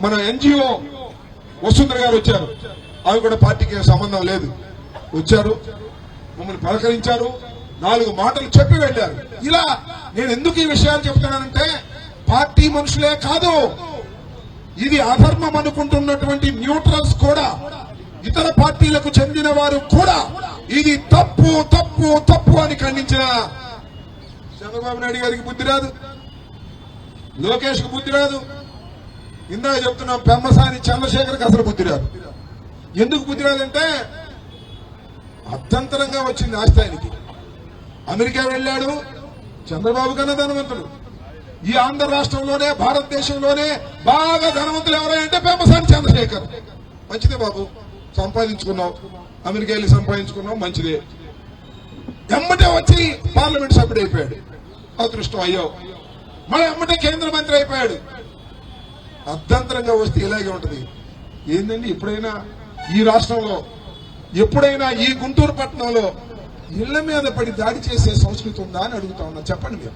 మన ఎన్జిఓ వసుంధర గారు వచ్చారు. ఆమె కూడా పార్టీకి సంబంధం లేదు, వచ్చారు, మమ్మల్ని పలకరించారు, 4 మాటలు చెప్పి వెళ్ళారు. ఇలా నేను ఎందుకు ఈ విషయాలు చెప్తున్నానంటే పార్టీ మనుషులే కాదు, ఇది అధర్మం అనుకుంటున్నటువంటి న్యూట్రల్స్ కూడా, ఇతర పార్టీలకు చెందిన వారు కూడా ఇది తప్పు తప్పు తప్పు అని ఖండించిన చంద్రబాబు నాయుడు గారికి బుద్ధి రాదు, లోకేష్ కు బుద్ధి రాదు, ఇందాక చెప్తున్నాం పెమ్మసాని చంద్రశేఖర్కి అసలు బుద్ధి రాదు. ఎందుకు బుద్ధి రాదంటే అర్థంతరంగా వచ్చింది ఆస్తి ఆయనకి. అమెరికా వెళ్ళాడు, చంద్రబాబు కన్నా ధనవంతుడు. ఈ ఆంధ్ర రాష్ట్రంలోనే భారతదేశంలోనే బాగా ధనవంతులు ఎవరంటే పెమ్మసాని చంద్రశేఖర్. మంచిదే బాబు, సంపాదించుకున్నావు, అమెరికా వెళ్ళి సంపాదించుకున్నావు, మంచిదే. ఎమ్మటే వచ్చి పార్లమెంట్ సభ్యుడు అయిపోయాడు, అదృష్టం అయ్యావు. మళ్ళీ ఎమ్మటే కేంద్ర మంత్రి అయిపోయాడు. అర్థంతరంగా వస్తే ఇలాగే ఉంటది. ఏందండి ఎప్పుడైనా ఈ రాష్ట్రంలో, ఎప్పుడైనా ఈ గుంటూరు పట్టణంలో ఇళ్ల మీద పడి దాడి చేసే సంస్కృతి ఉందా అని అడుగుతా ఉన్నా. చెప్పండి మీరు.